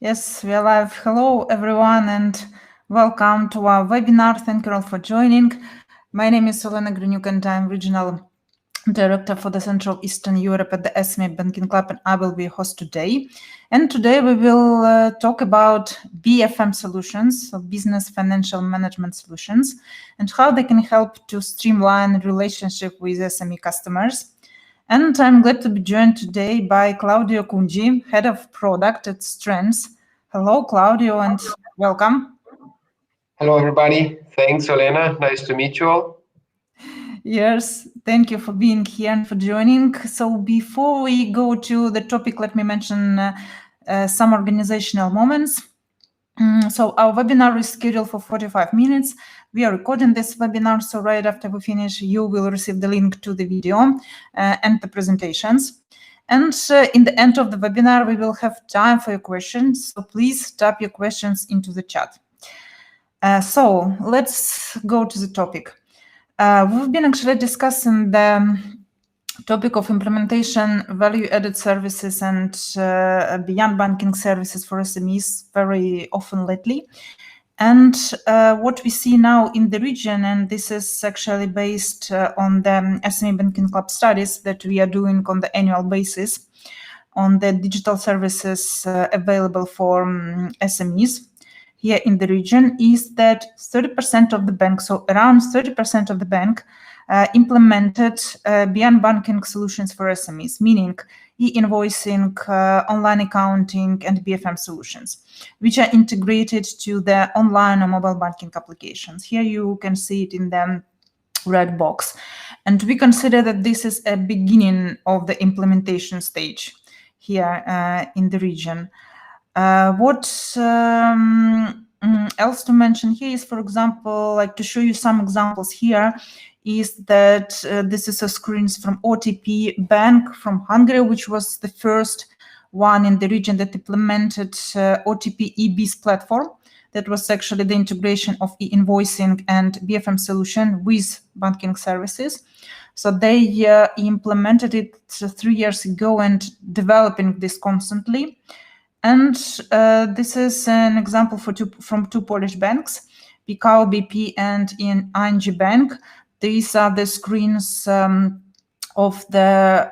Yes, we are live. Hello, everyone, and welcome to our webinar. Thank you all for joining. My name is Elena Grinyuk, and I'm Regional Director for the Central Eastern Europe at the SME Banking Club, and I will be your host today. And today we will talk about BFM Solutions, so Business Financial Management Solutions, and how they can help to streamline relationship with SME customers. And I'm glad to be joined today by Claudio Cungi, Head of Product at Strands. Hello, Claudio, and welcome. Hello, everybody. Thanks, Elena. Nice to meet you all. Yes, thank you for being here and for joining. So before we go to the topic, let me mention some organizational moments. So our webinar is scheduled for 45 minutes. We are recording this webinar, so right after we finish, you will receive the link to the video and the presentations. And in the end of the webinar, we will have time for your questions. So please type your questions into the chat. So let's go to the topic. We've been actually discussing the topic of implementation, value-added services, and beyond banking services for SMEs very often lately. And what we see now in the region, and this is actually based on the SME Banking Club studies that we are doing on the annual basis on the digital services available for SMEs here in the region, is that 30% of the bank, so around 30% of the bank, implemented beyond banking solutions for SMEs, meaning e-invoicing, online accounting, and BFM solutions, which are integrated to the online or mobile banking applications. Here you can see it in the red box. And we consider that this is a beginning of the implementation stage here in the region. What else to mention here is, for example, like to show you some examples here, is that this is a screens from OTP Bank from Hungary, which was the first one in the region that implemented OTP e-biz platform. That was actually the integration of e-invoicing and BFM solution with banking services. So they implemented it 3 years ago and developing this constantly. And this is an example from two Polish banks, PKO BP and ING Bank. These are the screens of the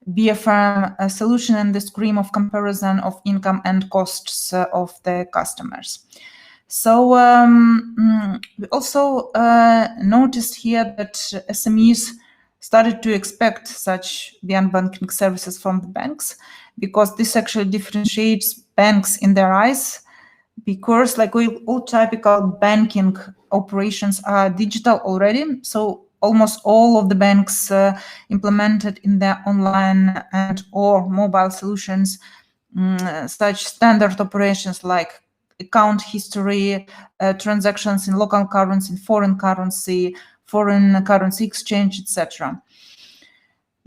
BFM solution and the screen of comparison of income and costs of the customers. So we also noticed here that SMEs started to expect such beyond banking services from the banks, because this actually differentiates banks in their eyes, because like all typical banking operations are digital already. So almost all of the banks implemented in their online and or mobile solutions such standard operations like account history, transactions in local currency, in foreign currency exchange, etc.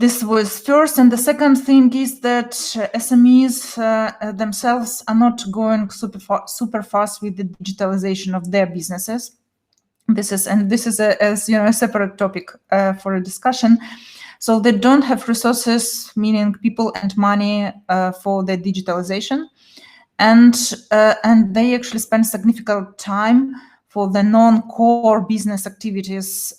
This was first, and the second thing is that SMEs themselves are not going super fast with the digitalization of their businesses. This is a separate topic for a discussion. So they don't have resources, meaning people and money, for the digitalization, and they actually spend significant time for the non-core business activities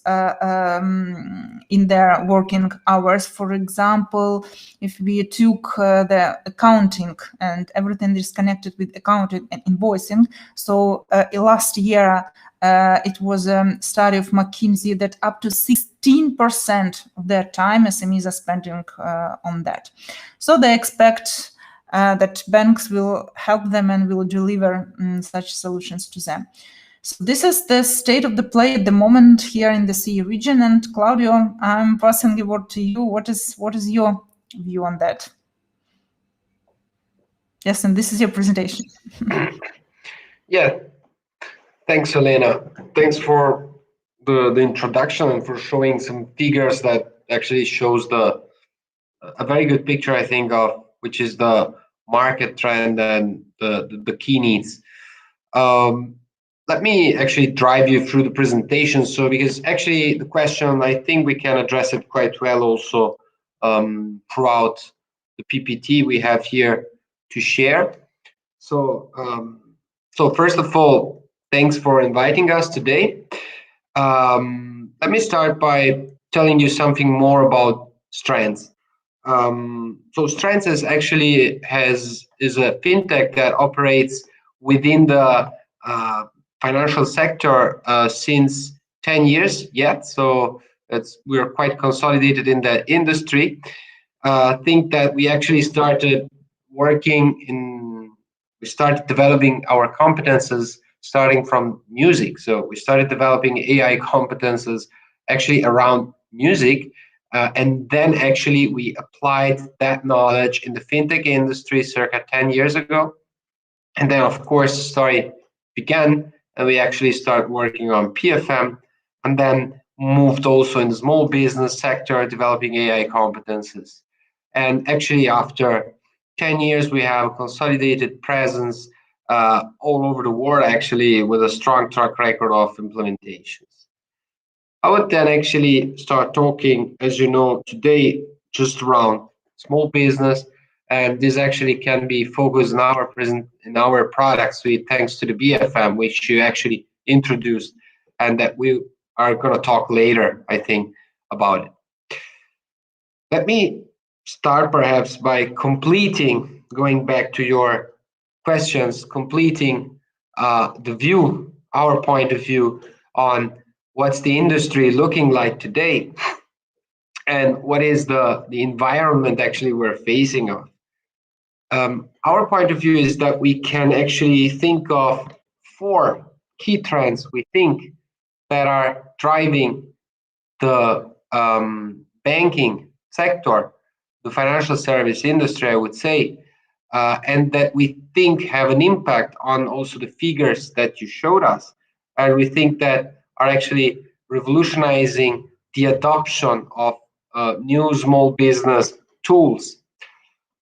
in their working hours. For example, if we took the accounting and everything is connected with accounting and invoicing, so last year it was a study of McKinsey that up to 16% of their time SMEs are spending on that. So they expect that banks will help them and will deliver such solutions to them. So this is the state of the play at the moment here in the CE region. And Claudio, I'm passing the word to you. What is your view on that? Yes, and this is your presentation. Yeah, thanks, Elena. Thanks for the introduction and for showing some figures that actually shows a very good picture, I think, of which is the market trend and the key needs. Let me actually drive you through the presentation. So, because actually the question, I think we can address it quite well also throughout the PPT we have here to share. So, so first of all, thanks for inviting us today. Let me start by telling you something more about Strands. So Strands is actually is a fintech that operates within the financial sector since 10 years yet. So we're quite consolidated in that industry. Think that we actually started working in, we started developing our competences starting from music. So we started developing AI competences actually around music. And then actually we applied that knowledge in the fintech industry circa 10 years ago. And then of course the story began and we actually started working on BFM and then moved also in the small business sector developing AI competences. And actually after 10 years we have a consolidated presence all over the world actually with a strong track record of implementations. I would then actually start talking, as you know, today just around small business, and this actually can be focused in our product suite thanks to the BFM, which you actually introduced, and that we are going to talk later, I think, about it. Let me start perhaps by completing, going back to your questions, completing the view, our point of view on what's the industry looking like today and what is the environment actually we're facing of. Our point of view is that we can actually think of 4 key trends we think that are driving the banking sector, the financial service industry, I would say, and that we think have an impact on also the figures that you showed us. And we think that are actually revolutionizing the adoption of new small business tools.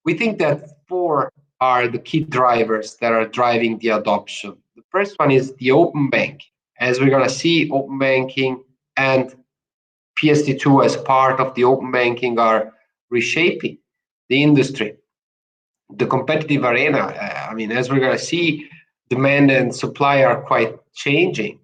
We think that 4 are the key drivers that are driving the adoption. The first one is the open banking. As we're going to see, open banking and PSD2 as part of the open banking are reshaping the industry. The competitive arena, I mean, as we're going to see, demand and supply are quite changing.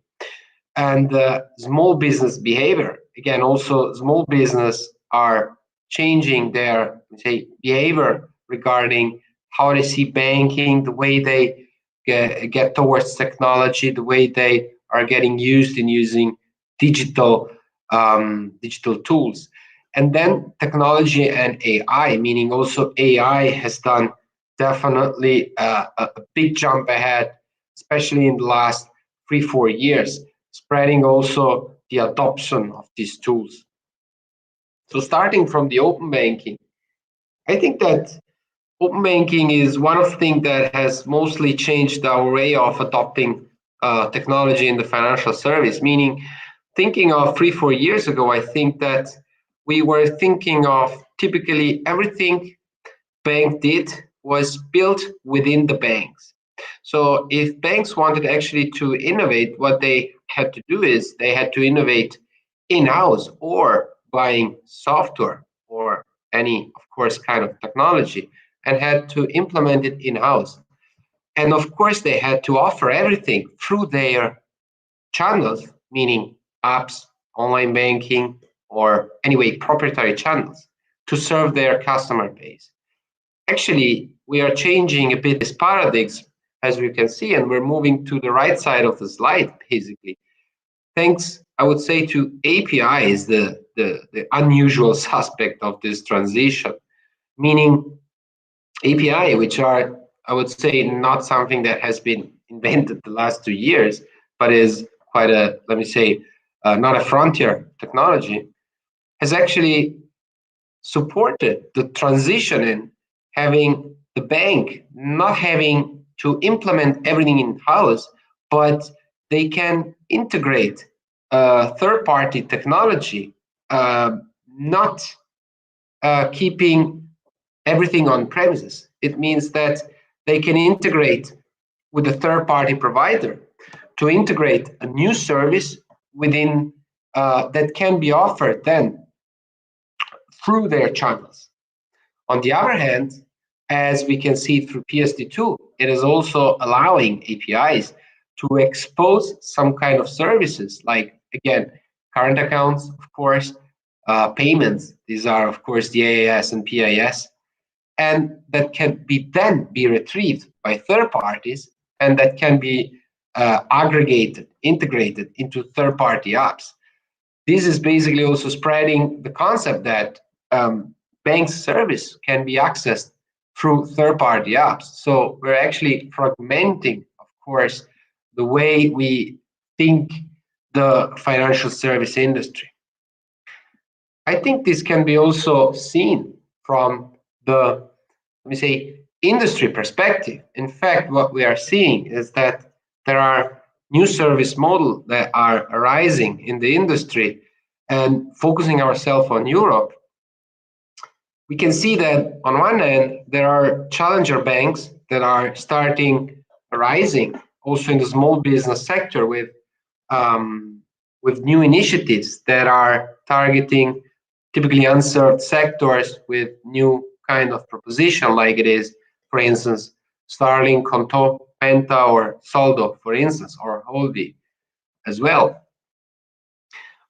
And small business behavior, again, also small business are changing their, say, behavior regarding how they see banking, the way they get towards technology, the way they are getting used in using digital tools. And then technology and AI, meaning also AI has done definitely a big jump ahead, especially in the last 3-4 years, spreading also the adoption of these tools. So starting from the open banking, I think that open banking is one of the things that has mostly changed our way of adopting technology in the financial service, meaning thinking of 3-4 years ago, I think that we were thinking of typically everything bank did was built within the banks. So if banks wanted actually to innovate, what they had to do is they had to innovate in-house or buying software or any, of course, kind of technology and had to implement it in-house. And of course, they had to offer everything through their channels, meaning apps, online banking, or anyway, proprietary channels to serve their customer base. Actually, we are changing a bit this paradigms, as we can see, and we're moving to the right side of the slide, basically. Thanks, I would say, to API is the unusual suspect of this transition, meaning API, which are, I would say, not something that has been invented the last 2 years, but is quite a, let me say, not a frontier technology, has actually supported the transition in having the bank not having to implement everything in-house, but they can integrate third-party technology, not keeping everything on premises. It means that they can integrate with a third-party provider to integrate a new service within that can be offered then through their channels. On the other hand, as we can see through PSD2, it is also allowing APIs to expose some kind of services, like, again, current accounts, of course, payments. These are, of course, the AAS and PIS, and that can then be retrieved by third parties, and that can be aggregated, integrated into third-party apps. This is basically also spreading the concept that bank's service can be accessed through third-party apps. So we're actually fragmenting, of course, the way we think the financial service industry. I think this can be also seen from the, let me say, industry perspective. In fact, what we are seeing is that there are new service models that are arising in the industry, and focusing ourselves on Europe, we can see that on one end, there are challenger banks that are arising also in the small business sector with new initiatives that are targeting typically unserved sectors with new kind of proposition, like it is, for instance, Starling, Conto, Penta, or Soldo, for instance, or Holvi as well.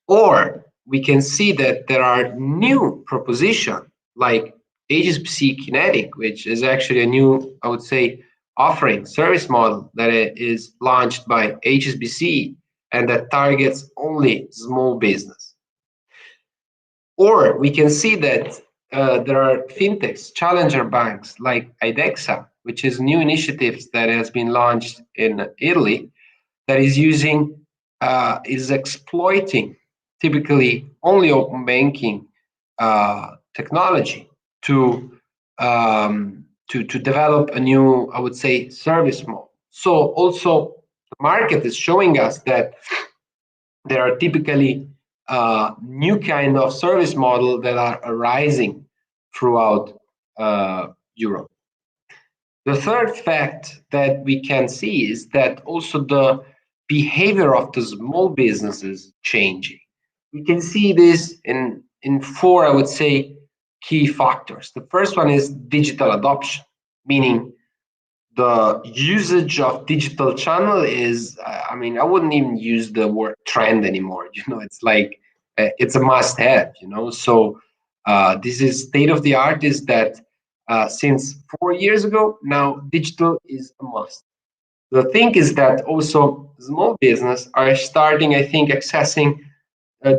Or we can see that there are new propositions like HSBC Kinetic, which is actually a new, I would say, offering service model that is launched by HSBC and that targets only small business. Or we can see that there are fintechs, challenger banks like IDEXA, which is new initiatives that has been launched in Italy, that is exploiting typically only open banking technology to develop a new, I would say, service model. So also the market is showing us that there are typically new kind of service model that are arising throughout Europe. The third fact that we can see is that also the behavior of the small businesses changing. We can see this in four, I would say, key factors. The first one is digital adoption, meaning the usage of digital channel is, I mean, I wouldn't even use the word trend anymore. It's like, it's a must have, So this is state of the art, is that since 4 years ago, now digital is a must. The thing is that also small business are starting, I think, accessing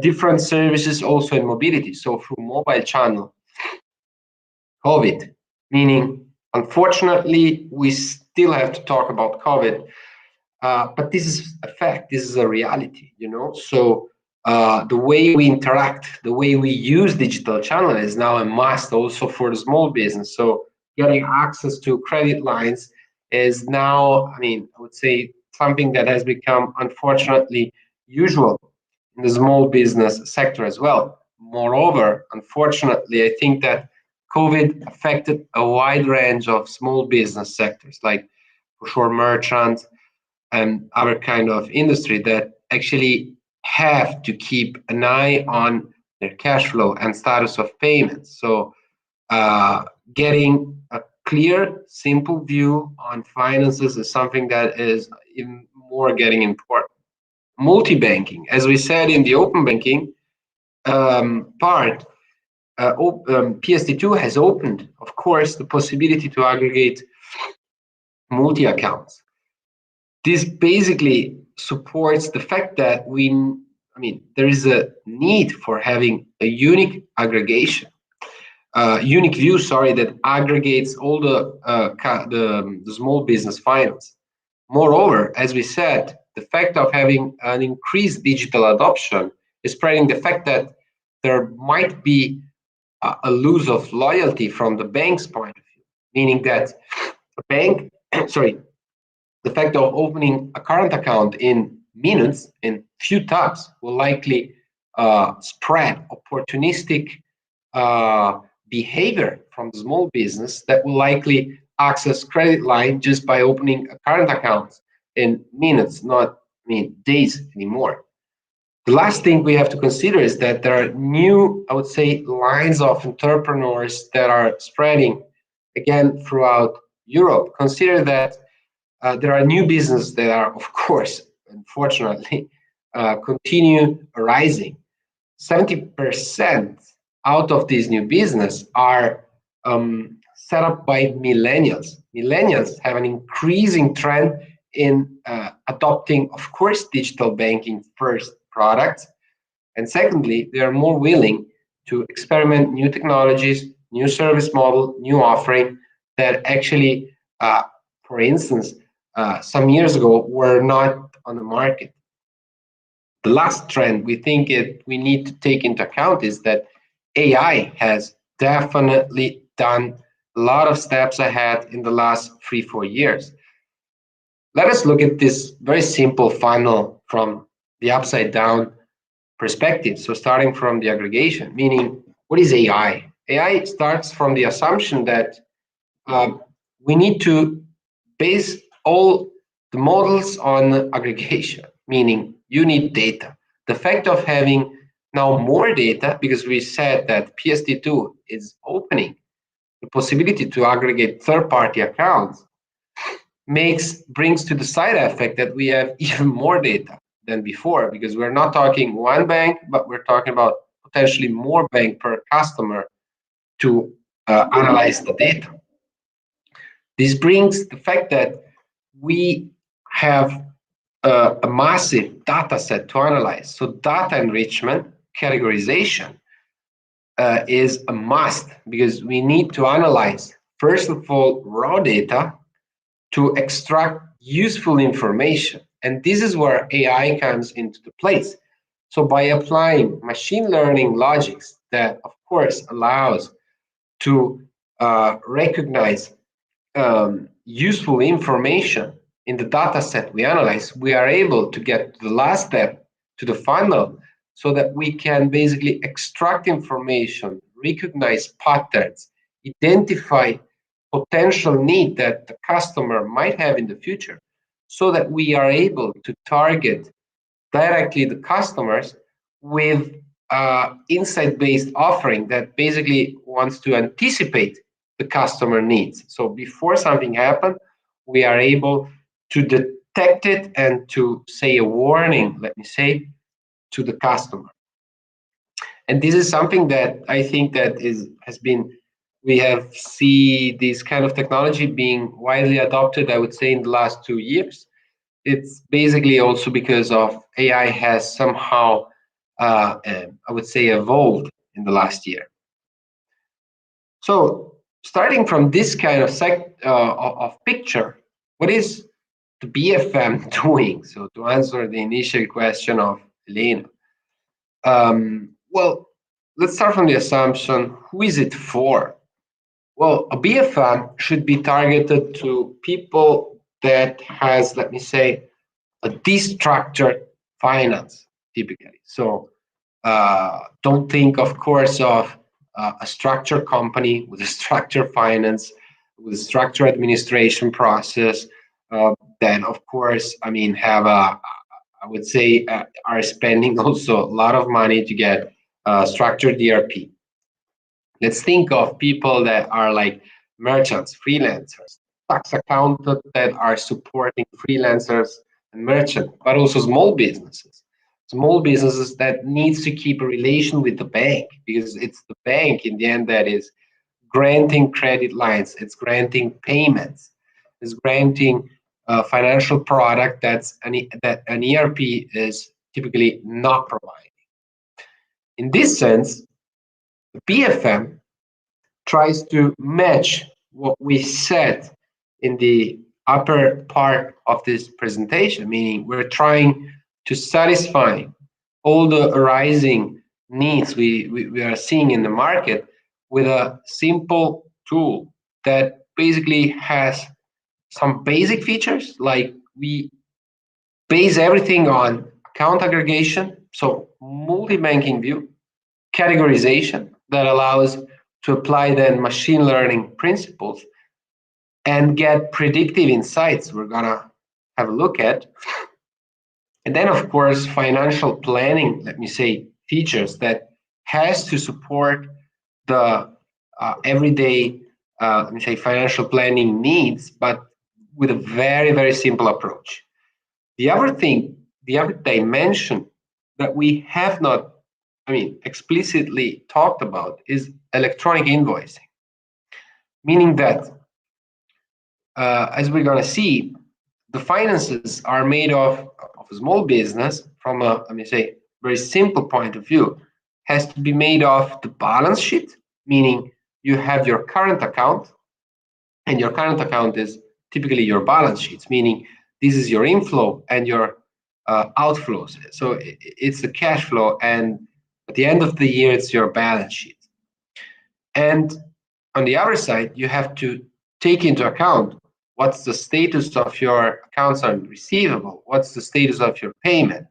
different services also in mobility. So through mobile channel, COVID, meaning, unfortunately, we still have to talk about COVID, but this is a fact, this is a reality, So the way we interact, the way we use digital channel is now a must also for the small business. So getting access to credit lines is now, I would say, something that has become, unfortunately, usual in the small business sector as well. Moreover, unfortunately, I think that COVID affected a wide range of small business sectors, like for sure merchants and other kind of industry that actually have to keep an eye on their cash flow and status of payments. So getting a clear, simple view on finances is something that is even more getting important. Multi-banking, as we said in the open banking part, PSD2 has opened, of course, the possibility to aggregate multi-accounts. This basically supports the fact that there is a need for having a unique aggregation, unique view, that aggregates all the small business finance. Moreover, as we said, the fact of having an increased digital adoption is spreading the fact that there might be a loss of loyalty from the bank's point of view, meaning that a bank, the fact of opening a current account in minutes, in few taps, will likely spread opportunistic behavior from the small business that will likely access credit line just by opening a current account in minutes, not days anymore. The last thing we have to consider is that there are new, I would say, lines of entrepreneurs that are spreading again throughout Europe. Consider that there are new businesses that are, of course, unfortunately, continue arising. 70% out of these new business are set up by millennials. Millennials have an increasing trend in adopting, of course, digital banking first products. And secondly, they are more willing to experiment new technologies, new service model, new offering that actually, for instance, some years ago were not on the market. The last trend we think we need to take into account is that AI has definitely done a lot of steps ahead in the last 3-4 years. Let us look at this very simple funnel from the upside down perspective. So starting from the aggregation, meaning what is AI? AI starts from the assumption that we need to base all the models on aggregation, meaning you need data. The fact of having now more data, because we said that PSD2 is opening the possibility to aggregate third-party accounts, brings to the side effect that we have even more data than before, because we're not talking one bank, but we're talking about potentially more bank per customer to analyze the data. This brings the fact that we have a massive data set to analyze. So data enrichment, categorization is a must, because we need to analyze, first of all, raw data to extract useful information. And this is where AI comes into the place. So by applying machine learning logics that, of course, allows to recognize useful information in the data set we analyze, we are able to get to the last step, to the funnel, so that we can basically extract information, recognize patterns, identify potential need that the customer might have in the future, so that we are able to target directly the customers with insight-based offering that basically wants to anticipate the customer needs. So before something happens, we are able to detect it and to say a warning, let me say, to the customer. And this is something that I think that we have seen this kind of technology being widely adopted, I would say, in the last 2 years. It's basically also because of AI has somehow, I would say, evolved in the last year. So starting from this kind of picture, what is the BFM doing? So to answer the initial question of Elena, well, let's start from the assumption, who is it for? Well, a BFM should be targeted to people that has, let me say, a destructured finance, typically. So don't think, of course, of a structured company with a structured finance, with a structured administration process, then, of course, I mean, I would say, are spending also a lot of money to get structured ERP. Let's think of people that are like merchants, freelancers, tax accountants that are supporting freelancers and merchants, but also small businesses. Small businesses that needs to keep a relation with the bank, because it's the bank in the end that is granting credit lines, it's granting payments, it's granting a financial product that an ERP is typically not providing. In this sense, the BFM tries to match what we said in the upper part of this presentation, meaning we're trying to satisfy all the arising needs we are seeing in the market with a simple tool that basically has some basic features, like we base everything on account aggregation, so multi-banking view, categorization that allows to apply then machine learning principles and get predictive insights we're gonna have a look at. And then, of course, financial planning, let me say, features that has to support the everyday let me say, financial planning needs, but with a very, very simple approach. The other thing, the other dimension that we have not, explicitly talked about is electronic invoicing, meaning that, as we're going to see, the finances are made of a small business from a, let me say, very simple point of view, has to be made of the balance sheet, meaning you have your current account, and your current account is typically your balance sheets, meaning this is your inflow and your outflows. So it's the cash flow, and at the end of the year, it's your balance sheet. And on the other side, you have to take into account what's the status of your accounts receivable, what's the status of your payment.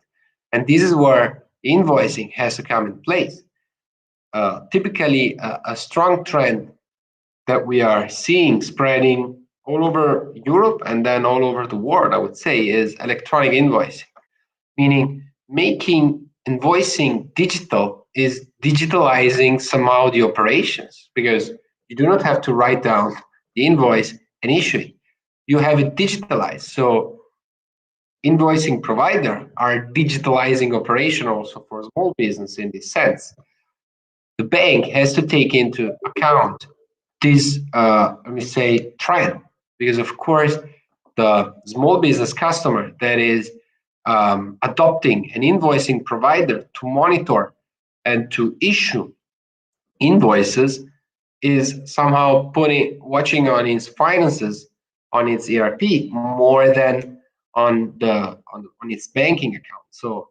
And this is where invoicing has to come in place. Typically, a strong trend that we are seeing spreading all over Europe and then all over the world, I would say, is electronic invoicing, meaning making invoicing digital is digitalizing somehow the operations, because you do not have to write down the invoice and issue it. You have it digitalized. So invoicing provider are digitalizing operation also for small business in this sense. The bank has to take into account this, let me say, trend, because of course the small business customer that is adopting an invoicing provider to monitor and to issue invoices is somehow watching on its finances, on its ERP, more than on its banking account. So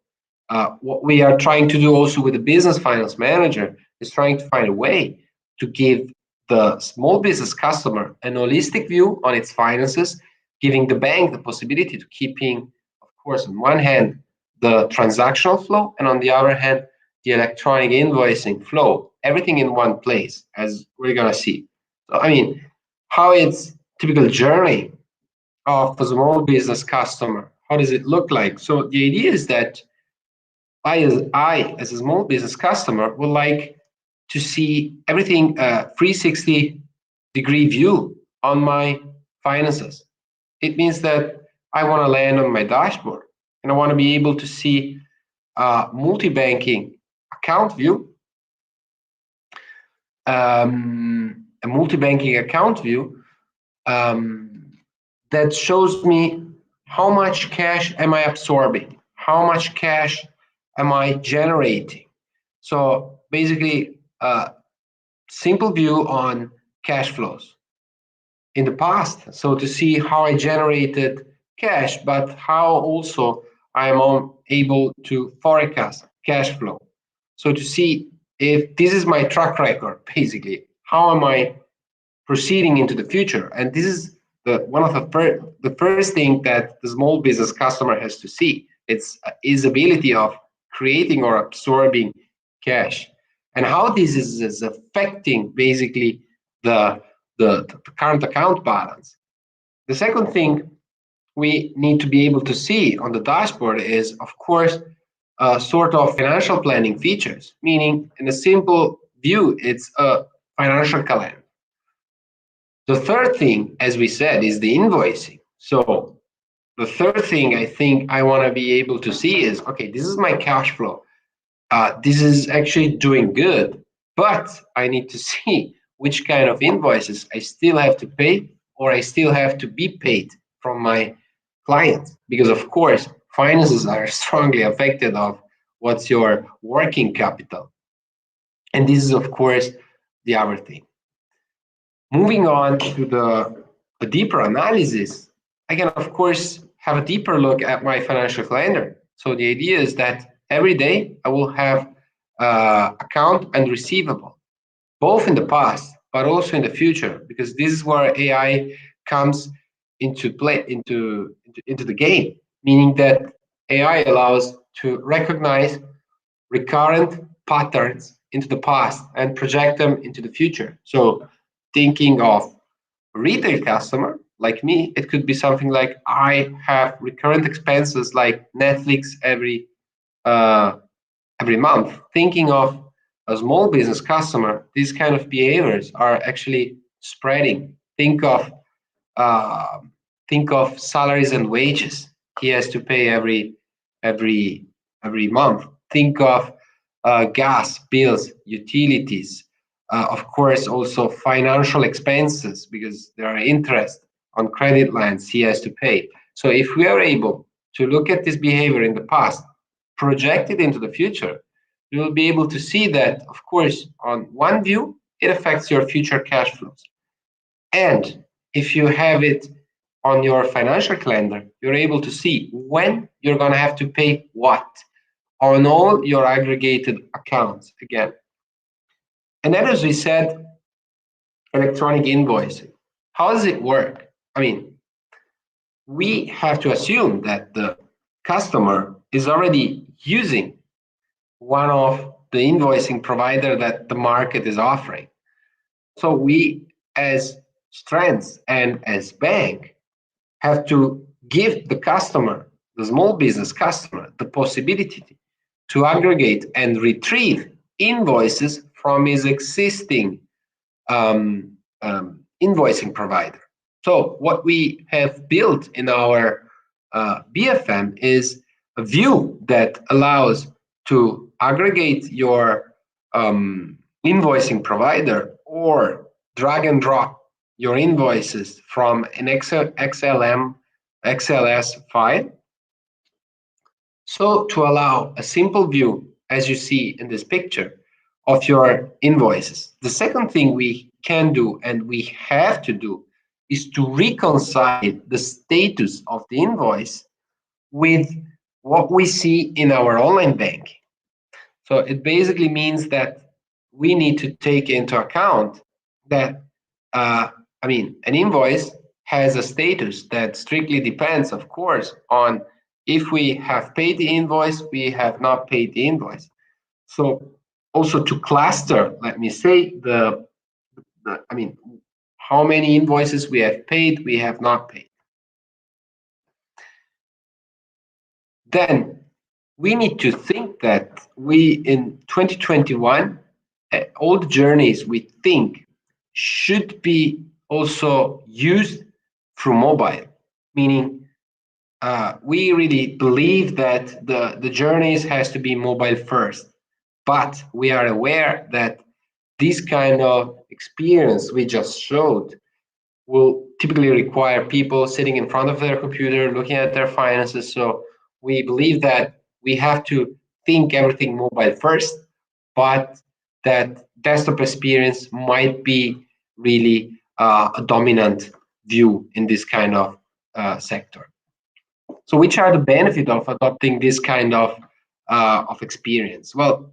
what we are trying to do also with the business finance manager is trying to find a way to give the small business customer an holistic view on its finances, giving the bank the possibility to keeping, of course, on one hand, the transactional flow, and on the other hand, the electronic invoicing flow, everything in one place, as we're going to see. So, how it's typical journey of a small business customer, how does it look like? So the idea is that I, as a small business customer, would like to see everything 360-degree view on my finances. It means that I want to land on my dashboard, and I want to be able to see a multi-banking account view, that shows me how much cash am I absorbing, how much cash am I generating. So basically, simple view on cash flows in the past. So to see how I generated cash, but how also I'm able to forecast cash flow. So to see if this is my track record, basically, how am I proceeding into the future? And this is one of the first thing that the small business customer has to see. It's his ability of creating or absorbing cash, and how this is affecting basically the current account balance. The second thing we need to be able to see on the dashboard is, of course, sort of financial planning features, meaning in a simple view, it's a financial calendar. The third thing, as we said, is the invoicing. So the third thing I think I want to be able to see is, okay, this is my cash flow. This is actually doing good, but I need to see which kind of invoices I still have to pay, or I still have to be paid from my clients, because of course finances are strongly affected of what's your working capital, and this is of course the other thing. Moving on to the deeper analysis, I can of course have a deeper look at my financial calendar. So the idea is that every day I will have account and receivable, both in the past but also in the future, because this is where AI comes into play, into the game, meaning that AI allows to recognize recurrent patterns into the past and project them into the future. So thinking of a retail customer like me, it could be something like, I have recurrent expenses like Netflix every month. Thinking of a small business customer, these kind of behaviors are actually spreading. Think of salaries and wages he has to pay every month. Think of gas bills, utilities, of course, also financial expenses, because there are interest on credit lines he has to pay. So if we are able to look at this behavior in the past, project it into the future, you will be able to see that, of course, on one view, it affects your future cash flows. And if you have it on your financial calendar, you're able to see when you're going to have to pay what on all your aggregated accounts again. And then, as we said, electronic invoicing. How does it work? I mean, we have to assume that the customer is already using one of the invoicing provider that the market is offering. So we, as Strands and as bank, have to give the customer, the small business customer, the possibility to aggregate and retrieve invoices from his existing invoicing provider. So what we have built in our BFM is a view that allows to aggregate your invoicing provider or drag and drop your invoices from an XLS file. So to allow a simple view, as you see in this picture, of your invoices. The second thing we can do and we have to do is to reconcile the status of the invoice with what we see in our online banking. So it basically means that we need to take into account that, an invoice has a status that strictly depends, of course, on if we have paid the invoice, we have not paid the invoice. So also to cluster, let me say, how many invoices we have paid, we have not paid. Then we need to think that we, in 2021, all the journeys we think should be also used through mobile, meaning we really believe that the journeys has to be mobile first, but we are aware that this kind of experience we just showed will typically require people sitting in front of their computer, looking at their finances. So we believe that we have to think everything mobile first, but that desktop experience might be really a dominant view in this kind of sector. So which are the benefits of adopting this kind of experience? Well,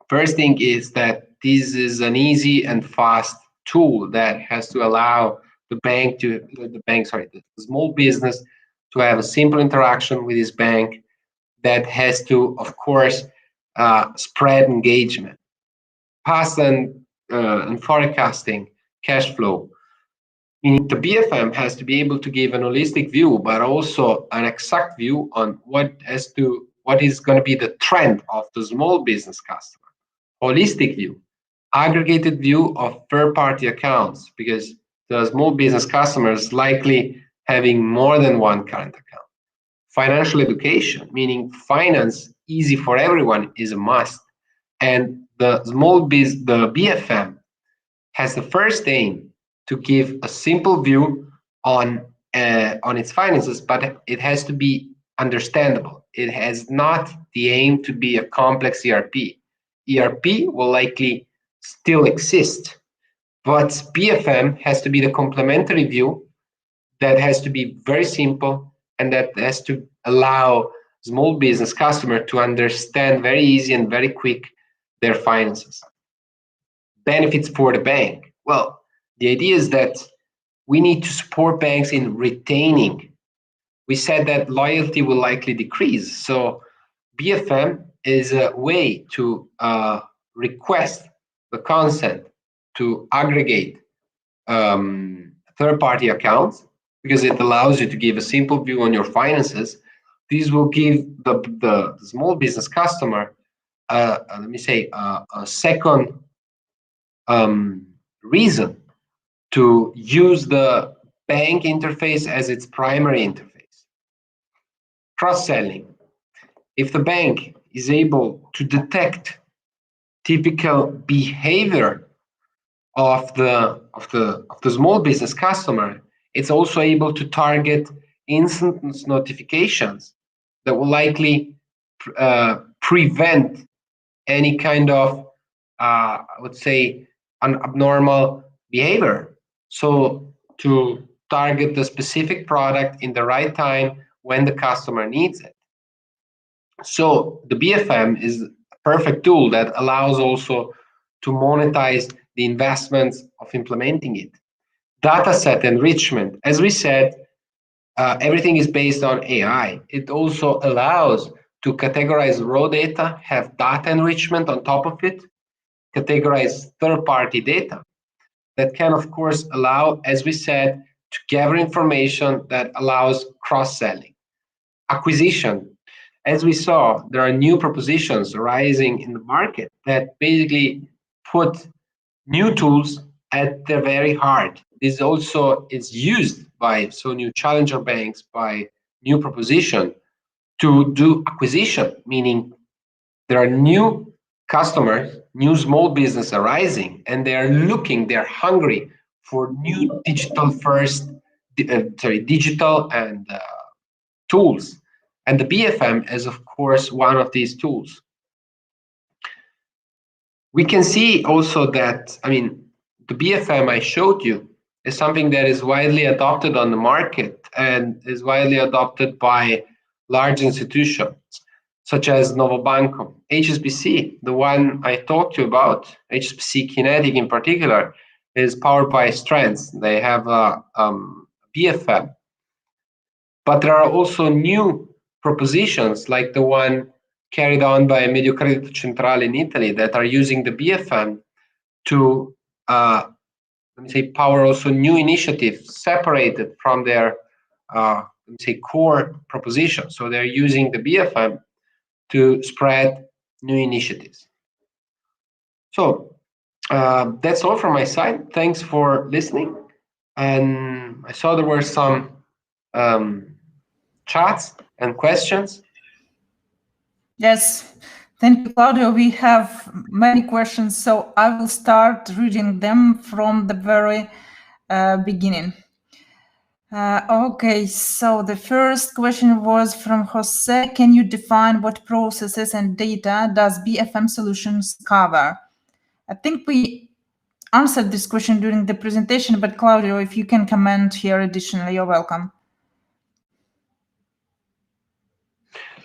first thing is that this is an easy and fast tool that has to allow the small business to have a simple interaction with his bank that has to, of course, spread engagement, past and forecasting cash flow. Meaning the BFM has to be able to give an holistic view, but also an exact view on what is going to be the trend of the small business customer. Holistic view, aggregated view of third-party accounts, because the small business customer is likely having more than one current account. Financial education, meaning finance easy for everyone is a must. And the BFM has the first aim to give a simple view on its finances, but it has to be understandable. It has not the aim to be a complex ERP. ERP will likely still exist, but BFM has to be the complementary view that has to be very simple and that has to allow small business customer to understand very easy and very quick their finances. Benefits for the bank. Well, the idea is that we need to support banks in retaining. We said that loyalty will likely decrease. So BFM is a way to request the consent to aggregate third-party accounts, because it allows you to give a simple view on your finances. This will give the small business customer, a second reason to use the bank interface as its primary interface. Cross-selling. If the bank is able to detect typical behavior of the small business customer, it's also able to target instant notifications that will likely prevent any kind of I would say an abnormal behavior. So to target the specific product in the right time when the customer needs it. So the BFM is a perfect tool that allows also to monetize the investments of implementing it. Data set enrichment, as we said, everything is based on AI. It also allows to categorize raw data, have data enrichment on top of it, categorize third-party data. That can, of course, allow, as we said, to gather information that allows cross-selling. Acquisition. As we saw, there are new propositions arising in the market that basically put new tools at the very heart. This also is used by new challenger banks, by new proposition to do acquisition, meaning there are new customers, new small business arising, and they're hungry for new digital and tools. And the BFM is, of course, one of these tools. We can see also that, the BFM I showed you is something that is widely adopted on the market and is widely adopted by large institutions such as Novo Banco. HSBC, the one I talked to you about, HSBC Kinetic in particular, is powered by Strands. They have a BFM. But there are also new propositions like the one carried on by Mediocredito Centrale in Italy that are using the BFM to power also new initiatives separated from their core proposition. So they're using the BFM to spread new initiatives. So that's all from my side. Thanks for listening. And I saw there were some chats and questions. Yes, thank you, Claudio. We have many questions, so I will start reading them from the very beginning. Okay, so the first question was from Jose. Can you define what processes and data does BFM Solutions cover? I think we answered this question during the presentation, but Claudio, if you can comment here additionally, you're welcome.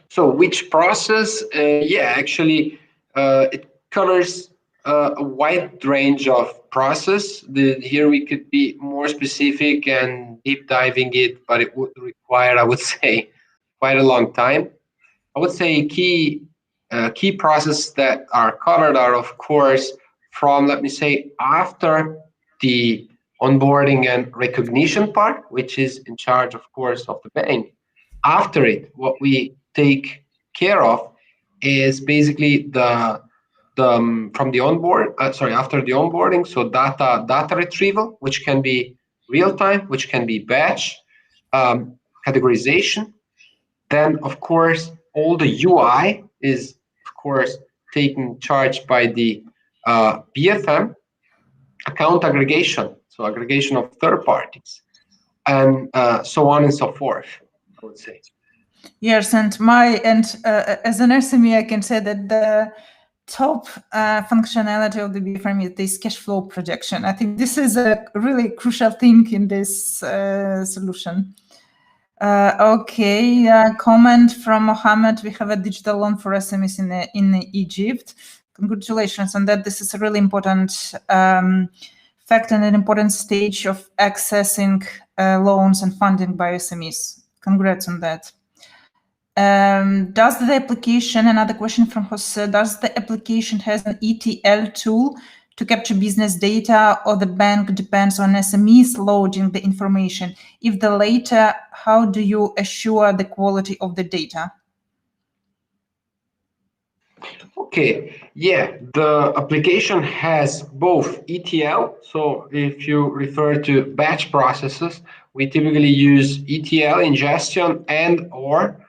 So which process? Actually, it covers a wide range of process. Here we could be more specific and deep diving it, but it would require, I would say, quite a long time. I would say key processes that are covered are, of course, from, let me say, after the onboarding and recognition part, which is in charge, of course, of the bank. After it, what we take care of is basically after the onboarding, so data retrieval, which can be real time, which can be batch, categorization. Then, of course, all the UI is, of course, taken charge by the BFM. Account aggregation, so aggregation of third parties, and so on and so forth, I would say. Yes, and as an SME, I can say that the top functionality of the BFM is this cash flow projection. I think this is a really crucial thing in this solution. Comment from Mohammed. We have a digital loan for SMEs in Egypt. Congratulations on that. This is a really important fact and an important stage of accessing loans and funding by SMEs. Congrats on that. Does the application, another question from Jose, does the application has an ETL tool to capture business data, or the bank depends on SMEs loading the information? If the latter, how do you assure the quality of the data? Okay, yeah, the application has both ETL. So if you refer to batch processes, we typically use ETL ingestion and or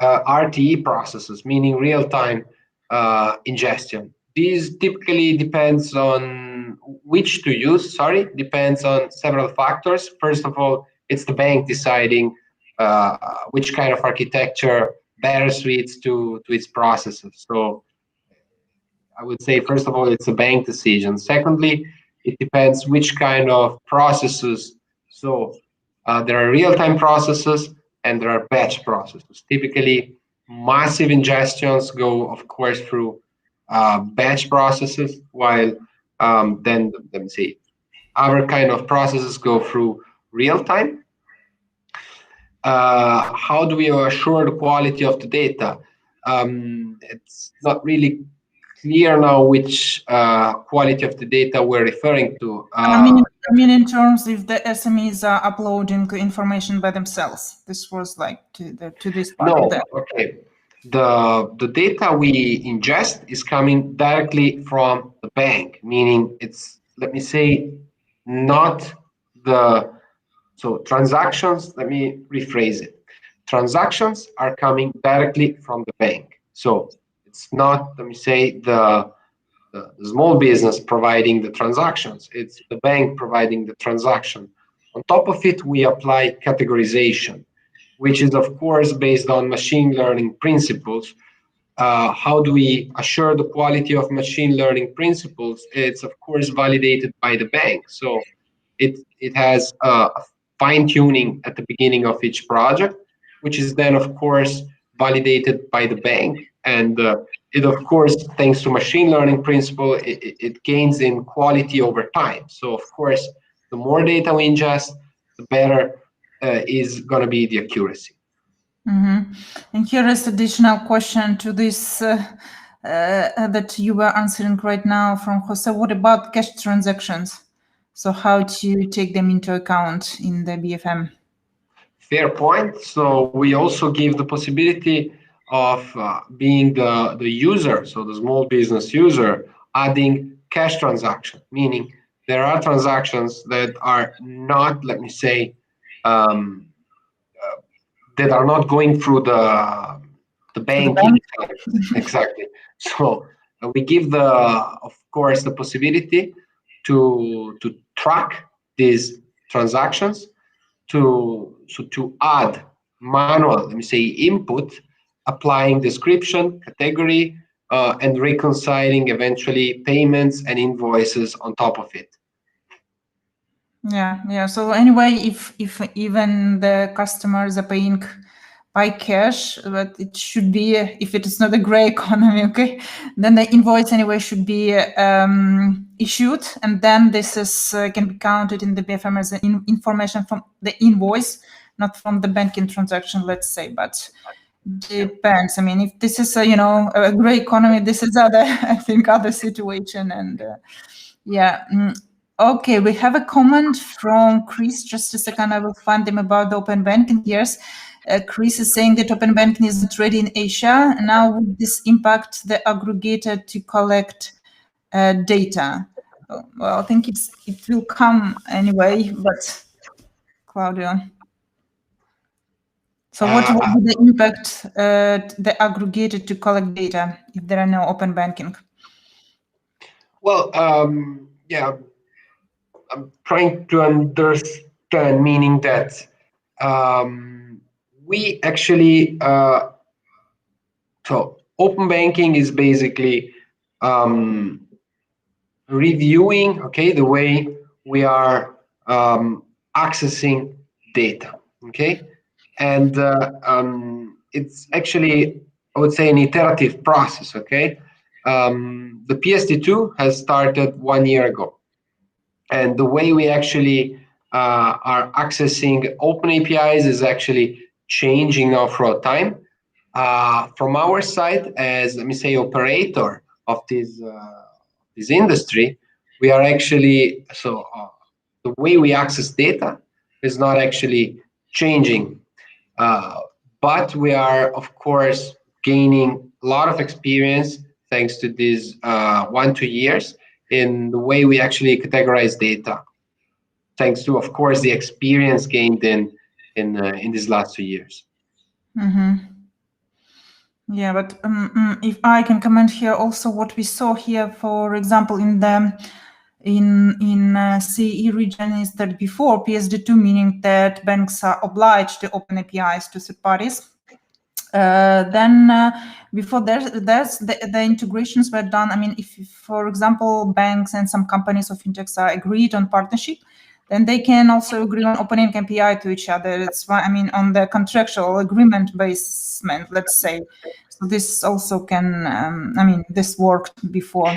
RTE processes, meaning real-time ingestion. These typically depends on which to use, depends on several factors. First of all, it's the bank deciding which kind of architecture better suits to its processes. So I would say, first of all, it's a bank decision. Secondly, it depends which kind of processes. So there are real-time processes and there are batch processes. Typically, massive ingestions go, of course, through batch processes, while then, let me see, other kind of processes go through real-time. How do we assure the quality of the data? It's not really clear now which quality of the data we're referring to. I mean, in terms if the SMEs are uploading information by themselves. This was like to this part No, of that. okay. The data we ingest is coming directly from the bank, meaning it's, let me say, not the, so transactions, let me rephrase it. Transactions are coming directly from the bank. So it's not, let me say, the small business providing the transactions. It's the bank providing the transaction. On top of it, we apply categorization, which is, of course, based on machine learning principles. How do we assure the quality of machine learning principles? It's, of course, validated by the bank. So it has a fine tuning at the beginning of each project, which is then, of course, validated by the bank. And it, of course, thanks to machine learning principle, it gains in quality over time. So, of course, the more data we ingest, the better is going to be the accuracy. Mm-hmm. And here is additional question to this that you were answering right now from Jose. What about cash transactions? So how to take them into account in the BFM? Fair point. So we also give the possibility of being the user, so the small business user, adding cash transaction, meaning there are transactions that are not, let me say, that are not going through the banking. Exactly. So we give the, of course, the possibility to track these transactions, to add manual, let me say, input, applying description, category, and reconciling eventually payments and invoices on top of it. Yeah. So anyway, if even the customers are paying by cash, but it should be, if it is not a gray economy, okay, then the invoice anyway should be issued, and then this is can be counted in the BFM as information from the invoice, not from the banking transaction, let's say. But depends. I mean, if this is a gray economy, this is other, I think, other situation. And okay, we have a comment from Chris. Just a second, I will find them about the open banking. Yes, Chris is saying that open banking is not ready in Asia. Now, would this impact the aggregator to collect data? Well, I think it will come anyway, but Claudio. So what would be the impact the aggregator to collect data if there are no open banking? Well, yeah, I'm trying to understand, meaning that we actually, so open banking is basically reviewing, okay, the way we are accessing data, okay, and it's actually, I would say, an iterative process, okay. The PSD2 has started 1 year ago, and the way we actually are accessing open APIs is actually changing now throughout time. From our side, as, let me say, operator of this industry, we are actually, so the way we access data is not actually changing, but we are, of course, gaining a lot of experience thanks to these 1-2 years in the way we actually categorize data, thanks to, of course, the experience gained in these last 2 years. Yeah, but if I can comment here also, what we saw here, for example, in the CE region is that before PSD2, meaning that banks are obliged to open APIs to third parties. Then before there's the integrations were done. I mean, if for example banks and some companies or fintechs are agreed on partnership, then they can also agree on opening API to each other. It's why, I mean, on the contractual agreement basement, let's say. So this also can, I mean, this worked before.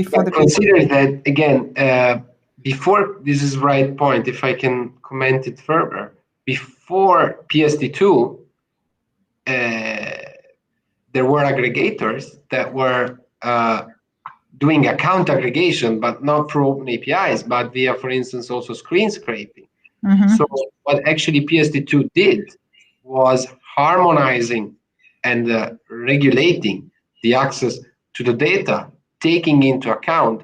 Before the consider that again. Before, this is right point. If I can comment it further, before PSD2. There were aggregators that were doing account aggregation, but not through open APIs, but via, for instance, also screen scraping. So what actually PSD2 did was harmonizing and regulating the access to the data, taking into account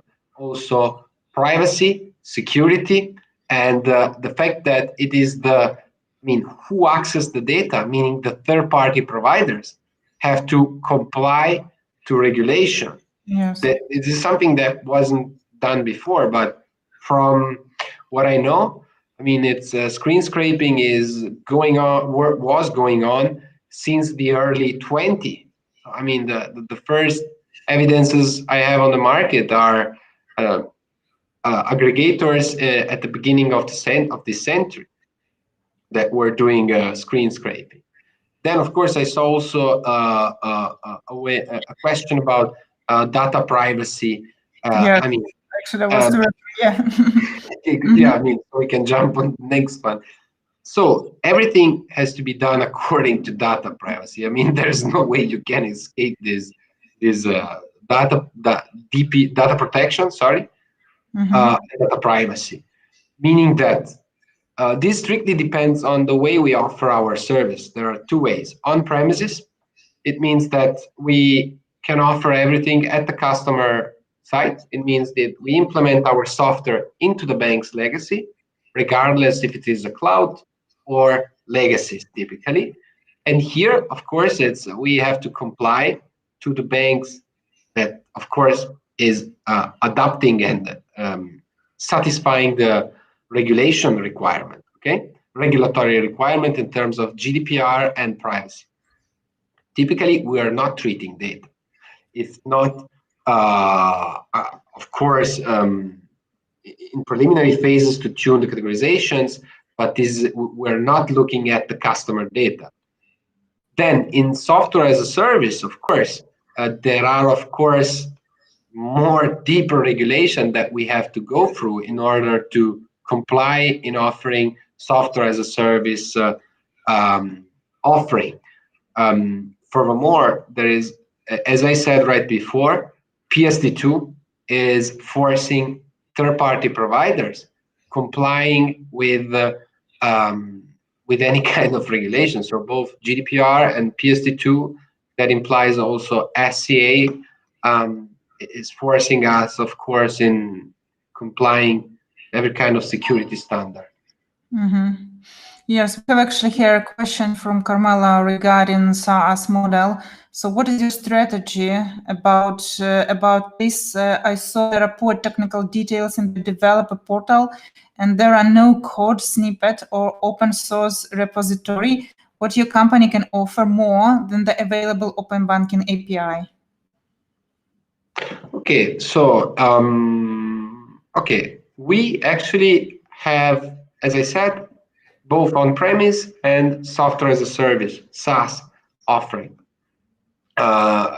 also privacy, security, and the fact that it is who access the data, meaning the third-party providers, have to comply to regulation. Yes. It is something that wasn't done before, but from what I know, I mean, it's screen scraping is was going on since the early 20. I mean, the first evidences I have on the market are aggregators at the beginning of the century that were doing screen scraping. Then, of course, I saw also a question about data privacy. Yeah, I mean, actually, I was yeah, I mean, we can jump on the next one. So everything has to be done according to data privacy. I mean, there's no way you can escape this data protection. Sorry, data privacy, meaning that. This strictly depends on the way we offer our service. There are two ways. On premises, it means that we can offer everything at the customer site. It means that we implement our software into the bank's legacy, regardless if it is a cloud or legacy, typically. And here, of course, we have to comply to the banks that, of course, is adopting and satisfying the regulation requirement, okay? Regulatory requirement in terms of GDPR and privacy. Typically, we are not treating data. It's not, of course, in preliminary phases to tune the categorizations, but we're not looking at the customer data. Then in software as a service, of course, there are, of course, more deeper regulation that we have to go through in order to comply in offering software as a service offering. Furthermore, there is, as I said right before, PSD2 is forcing third-party providers complying with any kind of regulation. So both GDPR and PSD2, that implies also SCA, is forcing us, of course, in complying every kind of security standard. Yes, we have actually here a question from Carmela regarding SaaS model. So what is your strategy about this? I saw the report technical details in the developer portal, and there are no code snippet or open source repository. What your company can offer more than the available open banking API? Okay, so we actually have, as I said, both on-premise and software as a service, SaaS offering.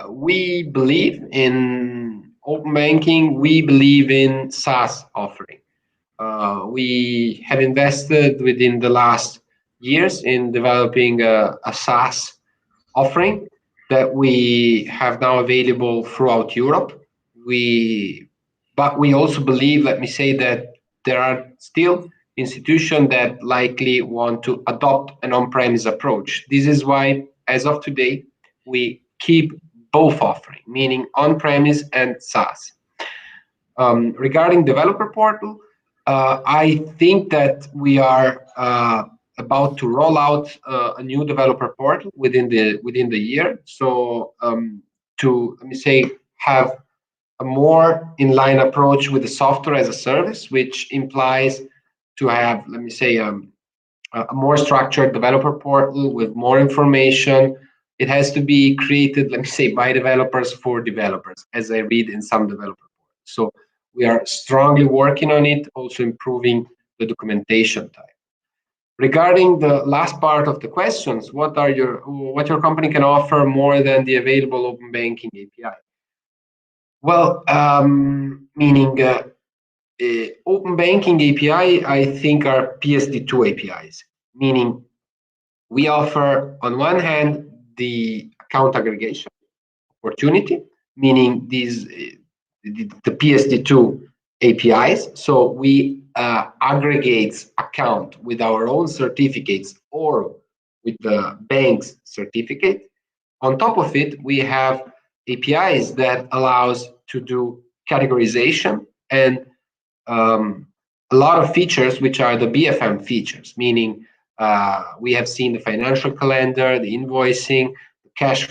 We believe in open banking. We believe in SaaS offering. We have invested within the last years in developing a SaaS offering that we have now available throughout Europe. But we also believe, let me say, that there are still institutions that likely want to adopt an on-premise approach. This is why, as of today, we keep both offering, meaning on-premise and SaaS. Regarding developer portal, I think that we are about to roll out a new developer portal within the year. So to, let me say, have a more in-line approach with the software as a service, which implies to have, let me say, a more structured developer portal with more information. It has to be created, let me say, by developers for developers, as I read in some developer portals. So we are strongly working on it, also improving the documentation type. Regarding the last part of the questions, what your company can offer more than the available open banking API? Well, meaning open banking API, I think, are PSD2 APIs, meaning we offer, on one hand, the account aggregation opportunity, meaning these the PSD2 APIs. So we aggregate account with our own certificates or with the bank's certificate. On top of it, we have APIs that allows to do categorization and a lot of features, which are the BFM features, meaning we have seen the financial calendar, the invoicing, the cash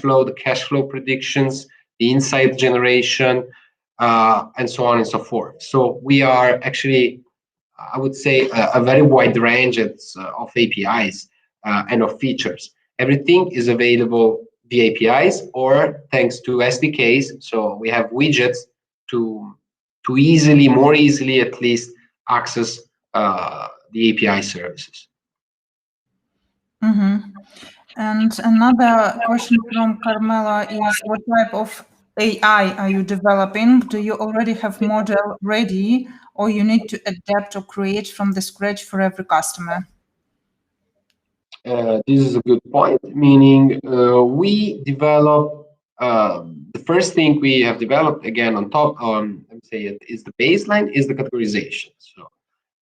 flow predictions, the insight generation, and so on and so forth. So we are actually, I would say, a very wide range of APIs and of features. Everything is available via APIs or thanks to SDKs. So we have widgets to more easily at least access the API services. Mm-hmm. And another question from Carmela is, what type of AI are you developing? Do you already have model ready, or you need to adapt or create from the scratch for every customer? This is a good point, meaning we develop, the first thing we have developed, again, on top, let me say it, is the baseline, is the categorization. So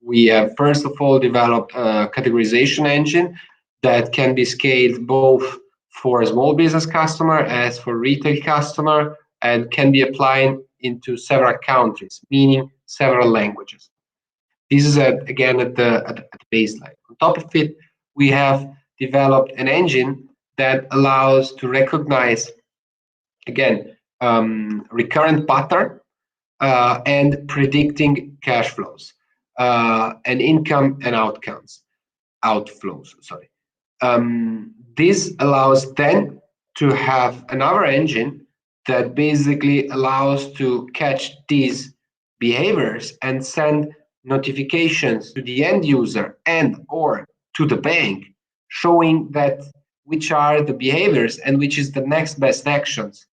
we have, first of all, developed a categorization engine that can be scaled both for a small business customer as for retail customer, and can be applied into several countries, meaning several languages. This is again at the baseline. On top of it, we have developed an engine that allows to recognize, again, recurrent pattern and predicting cash flows and income and outflows. Sorry. This allows then to have another engine that basically allows to catch these behaviors and send notifications to the end user and or to the bank, showing that which are the behaviors and which is the next best actions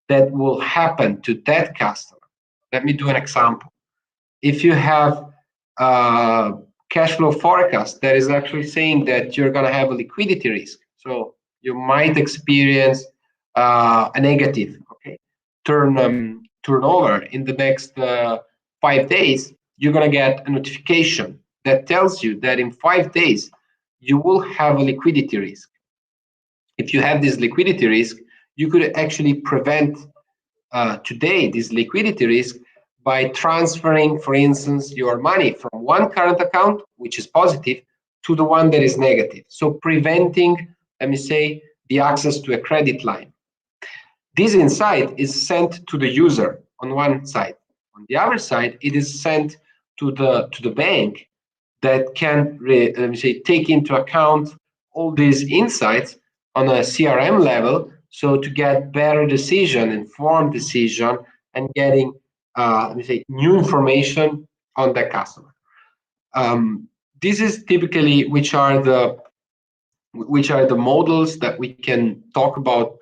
that will happen to that customer. Let me do an example. If you have a cash flow forecast that is actually saying that you're going to have a liquidity risk, so you might experience a negative turnover in the next 5 days, you're going to get a notification that tells you that in 5 days you will have a liquidity risk. If you have this liquidity risk, you could actually prevent today this liquidity risk by transferring, for instance, your money from one current account, which is positive, to the one that is negative. So preventing, let me say, the access to a credit line. This insight is sent to the user on one side. On the other side, it is sent to the bank that can, let me say, take into account all these insights on a CRM level, so to get better decision, informed decision, and getting, let me say, new information on the customer. This is typically which are the models that we can talk about.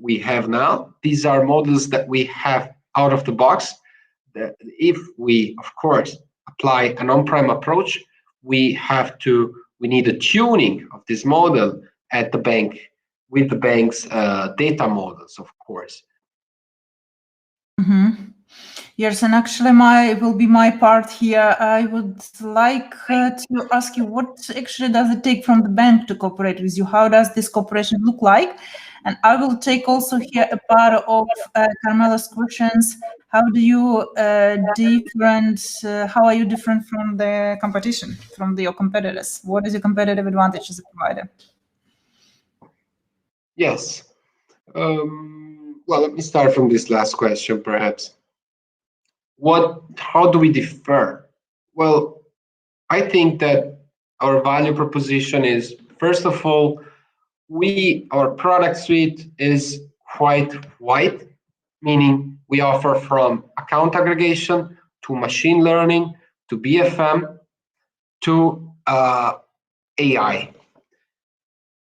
We have now. These are models that we have out of the box. That if we, of course, apply an on-prem approach, we need a tuning of this model at the bank with the bank's data models, of course. Mm-hmm. Yes, and actually, will be my part here. I would like to ask you, what actually does it take from the bank to cooperate with you? How does this cooperation look like? And I will take also here a part of Carmela's questions. How do you how are you different from the competition, from your competitors? What is your competitive advantage as a provider? Yes. Well, let me start from this last question, perhaps. How do we differ? Well, I think that our value proposition is, first of all, our product suite is quite wide, meaning we offer from account aggregation to machine learning to BFM to AI.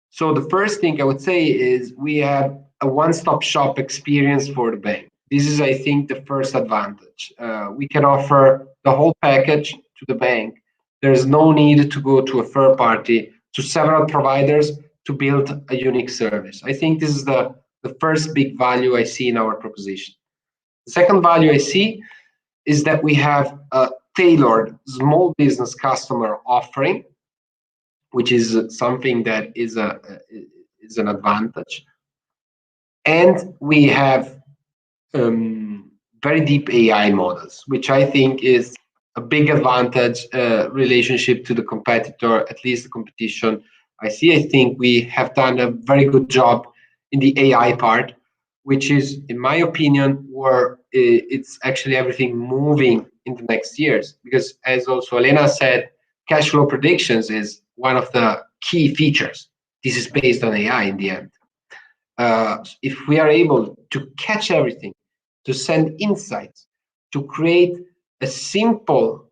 So the first thing I would say is we have a one-stop shop experience for the bank. This is, I think, the first advantage. We can offer the whole package to the bank. There's no need to go to a third party, to several providers to build a unique service. I think this is the first big value I see in our proposition. The second value I see is that we have a tailored small business customer offering, which is something that is an advantage. And we have very deep AI models, which I think is a big advantage relationship to the competitor, at least the competition I see. I think we have done a very good job in the AI part, which is, in my opinion, where it's actually everything moving in the next years. Because as also Elena said, cash flow predictions is one of the key features. This is based on AI in the end. If we are able to catch everything, to send insights, to create a simple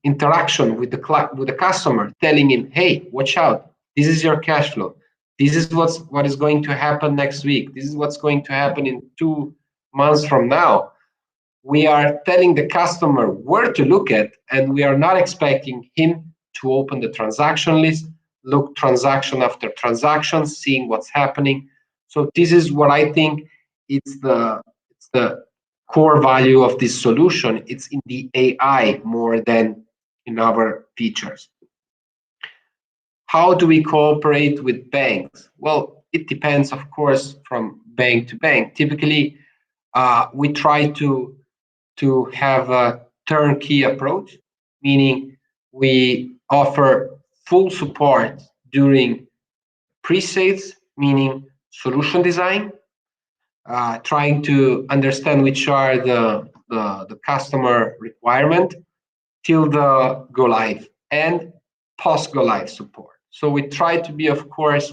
interaction with the customer, telling him, hey, watch out, this is your cash flow. This is what is going to happen next week. This is what's going to happen in 2 months from now. We are telling the customer where to look at, and we are not expecting him to open the transaction list, look transaction after transaction, seeing what's happening. So this is what I think it's the core value of this solution. It's in the AI more than in our features. How do we cooperate with banks? Well, it depends, of course, from bank to bank. Typically, we try to have a turnkey approach, meaning we offer full support during pre-sales, meaning solution design, trying to understand which are the customer requirement till the go live and post go live support. So we try to be, of course,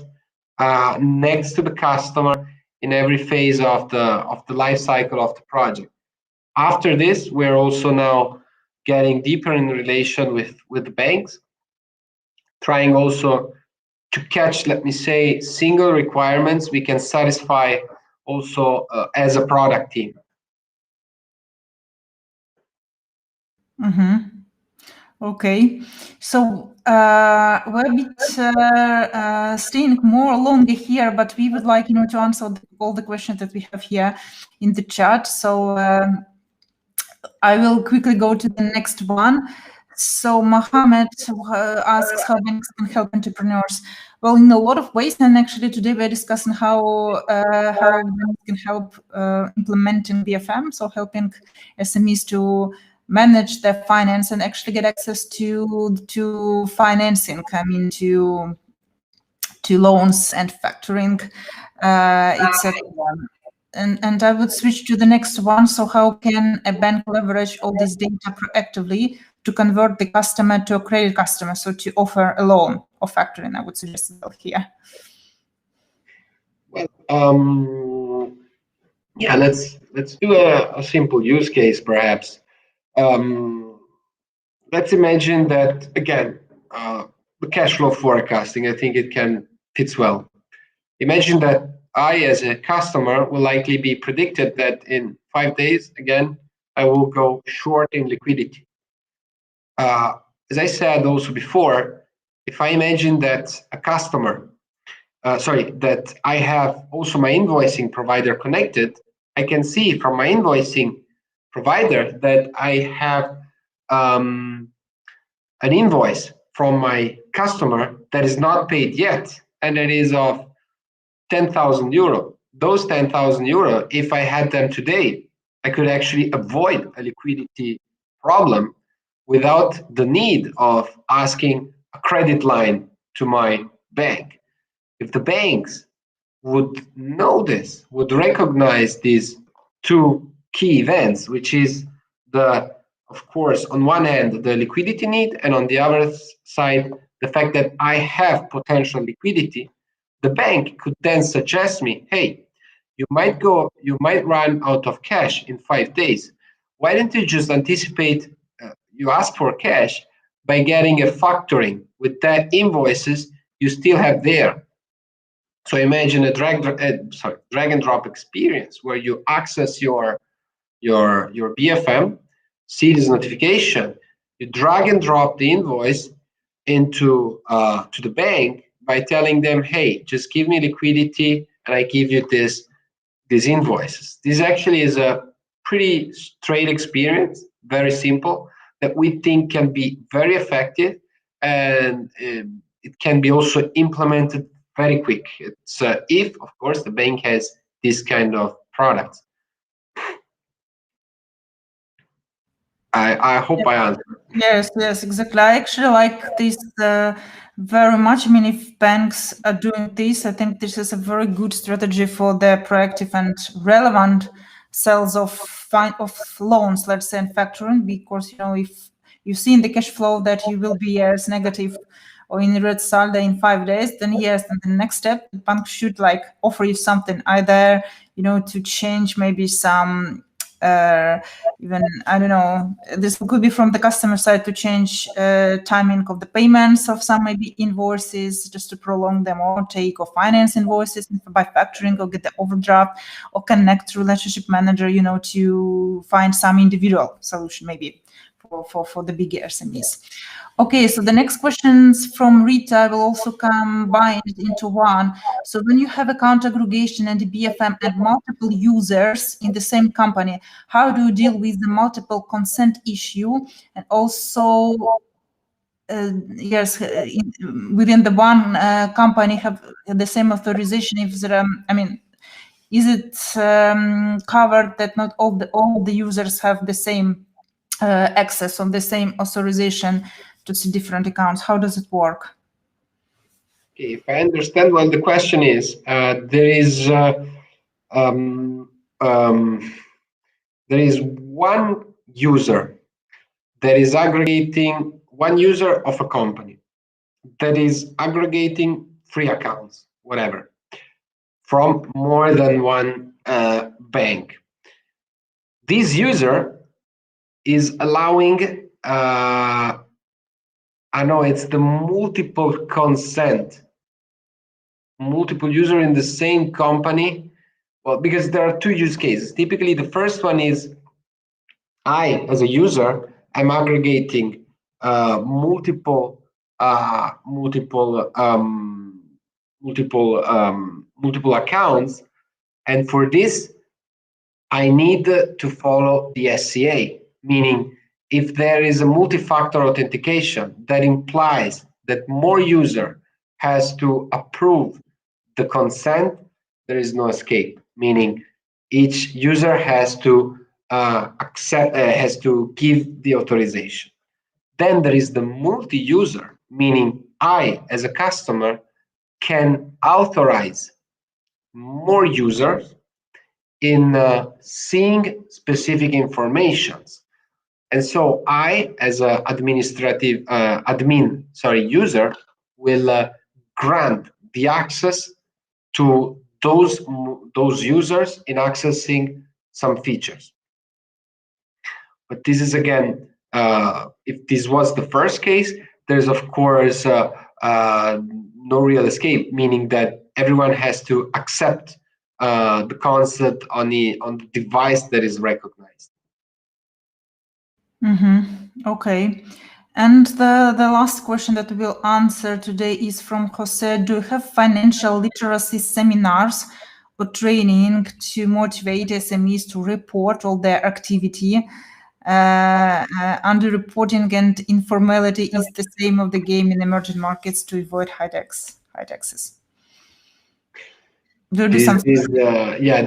next to the customer in every phase of the life cycle of the project. After this, we're also now getting deeper in relation with the banks, trying also to catch, let me say, single requirements we can satisfy also as a product team. Mm-hmm. Okay, so we're a bit staying more longer here, but we would like to answer all the questions that we have here in the chat. So I will quickly go to the next one. So Mohammed asks how banks can help entrepreneurs. Well, in a lot of ways, and actually today we're discussing how banks can help implementing BFM, so helping SMEs to manage their finance and actually get access to financing, I mean to loans and factoring, etc. And I would switch to the next one. So how can a bank leverage all this data proactively to convert the customer to a credit customer, so to offer a loan or factoring, I would suggest here. Well, yeah, let's do a simple use case, perhaps. Let's imagine that, again, the cash flow forecasting, I think it fits well. Imagine that I, as a customer, will likely be predicted that in 5 days, again, I will go short in liquidity. As I said also before, if I imagine that a customer, that I have also my invoicing provider connected, I can see from my invoicing provider that I have an invoice from my customer that is not paid yet, and it is of 10,000 euro. Those 10,000 euro, if I had them today, I could actually avoid a liquidity problem without the need of asking a credit line to my bank. If the banks would know this, would recognize these two key events, which is of course, on one hand, the liquidity need, and on the other side, the fact that I have potential liquidity, the bank could then suggest me, hey, you might run out of cash in 5 days. Why don't you just anticipate, you ask for cash by getting a factoring with that invoices you still have there. So imagine a drag and drop experience where you access your BFM, see this notification, you drag and drop the invoice into to the bank by telling them, hey, just give me liquidity and I give you these invoices. This actually is a pretty straight experience, very simple, that we think can be very effective, and it can be also implemented very quick. It's if, of course, the bank has this kind of products. I hope I answered. Yes, exactly. I actually like this very much. I mean, if banks are doing this, I think this is a very good strategy for the proactive and relevant sales of loans, let's say, and factoring, because, you know, if you see in the cash flow that you will be as negative or in red saldo in 5 days, then yes, and the next step, the bank should like offer you something, either, you know, to change maybe some even, I don't know, this could be from the customer side to change timing of the payments of some maybe invoices just to prolong them, or take or finance invoices by factoring, or get the overdraft, or connect to relationship manager, you know, to find some individual solution maybe for the bigger SMEs. Okay, so the next questions from Rita will also combine it into one. So when you have account aggregation and the BFM and multiple users in the same company, how do you deal with the multiple consent issue? And also, within the one company have the same authorization, if there, I mean, is it covered that not all the users have the same access on the same authorization to see different accounts? How does it work? Okay, if I understand well, the question is there is one user that is aggregating, one user of a company that is aggregating 3 accounts, whatever, from more than one bank. This user is allowing, I know it's the multiple consent, multiple user in the same company. Well, because there are 2 use cases. Typically, the first one is I, as a user, I'm aggregating multiple accounts, and for this, I need to follow the SCA, meaning if there is a multi-factor authentication, that implies that more user has to approve the consent, there is no escape, meaning each user has to has to give the authorization. Then there is the multi-user, meaning I, as a customer, can authorize more users in seeing specific informations. And so I, as an administrative user, will grant the access to those users in accessing some features. But this is, again, if this was the first case, there's of course no real escape, meaning that everyone has to accept the concept on the device that is recognized. Okay. And the last question that we will answer today is from Jose. Do you have financial literacy seminars for training to motivate SMEs to report all their activity. Under-reporting and informality is the same of the game in emerging markets to avoid high taxes. This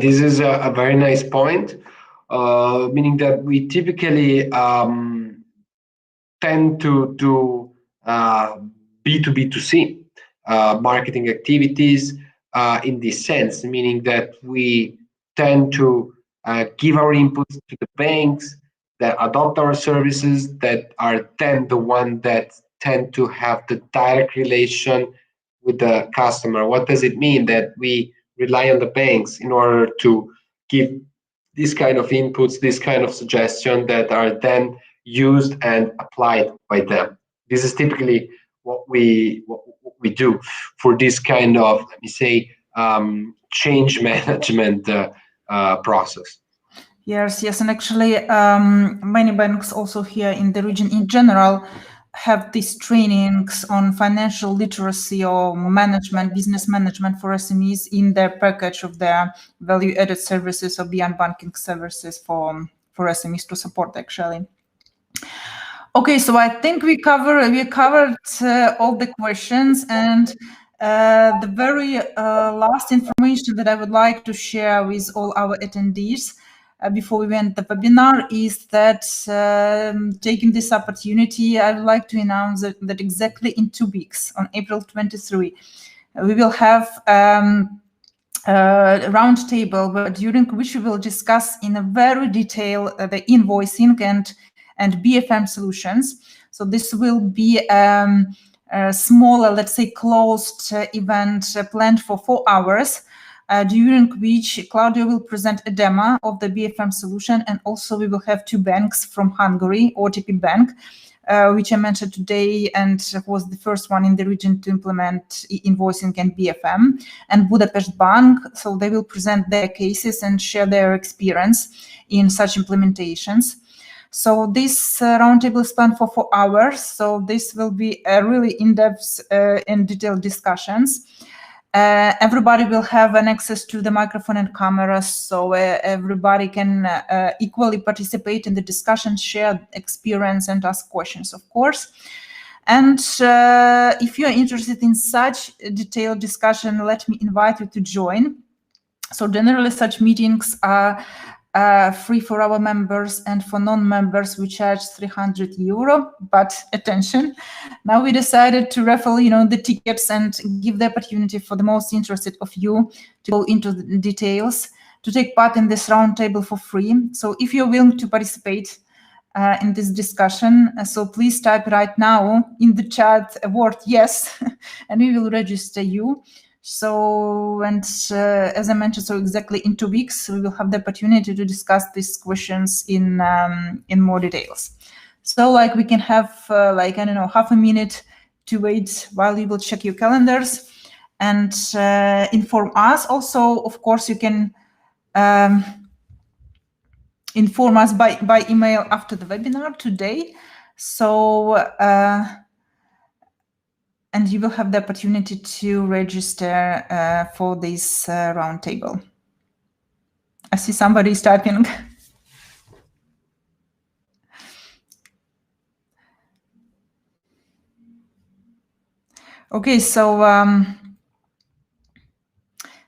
is a very nice point, meaning that we typically tend to do B2B2C marketing activities in this sense, meaning that we tend to give our inputs to the banks that adopt our services, that are then the one that tend to have the direct relation with the customer. What does it mean? That we rely on the banks in order to give this kind of inputs, this kind of suggestion that are then used and applied by them. This is typically what we do for this kind of, let me say, change management process. Yes, and actually many banks also here in the region in general have these trainings on financial literacy or management, business management for SMEs in their package of their value-added services or beyond banking services for SMEs to support actually. Okay, so I think we covered all the questions, and the very last information that I would like to share with all our attendees before we end the webinar is that taking this opportunity, I would like to announce that exactly in 2 weeks, on April 23, we will have a roundtable during which we will discuss in a very detail the invoicing and BFM Solutions. So this will be a smaller, let's say, closed event planned for 4 hours, during which Claudio will present a demo of the BFM solution, and also we will have 2 banks from Hungary, OTP Bank, which I mentioned today and was the first one in the region to implement invoicing and BFM, and Budapest Bank. So they will present their cases and share their experience in such implementations. So this roundtable is planned for 4 hours. So this will be a really in-depth and detailed discussions. Everybody will have an access to the microphone and cameras, so everybody can equally participate in the discussion, share experience, and ask questions, of course. And if you are interested in such a detailed discussion, let me invite you to join. So generally, such meetings are free for our members, and for non-members we charge €300. But attention, now we decided to raffle, the tickets and give the opportunity for the most interested of you to go into the details, to take part in this roundtable for free. So if you're willing to participate in this discussion, so please type right now in the chat a word yes, and we will register you. So, and as I mentioned, so exactly in 2 weeks, we will have the opportunity to discuss these questions in more details. So like we can have I don't know, half a minute to wait while you will check your calendars and inform us. Also, of course, you can inform us by email after the webinar today. So, and you will have the opportunity to register for this roundtable. I see somebody is typing. Okay, so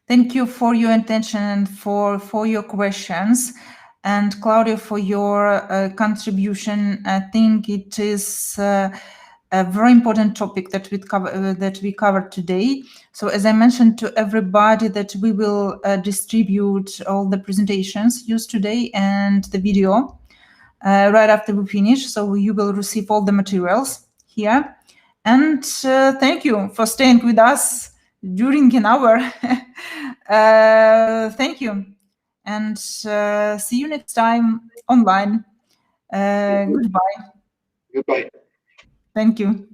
thank you for your attention and for your questions. And Claudio, for your contribution. I think it is a very important topic that we covered today. So as I mentioned to everybody, that we will distribute all the presentations used today and the video right after we finish. So you will receive all the materials here. And thank you for staying with us during an hour. Thank you. And see you next time online. Goodbye. Goodbye. Thank you.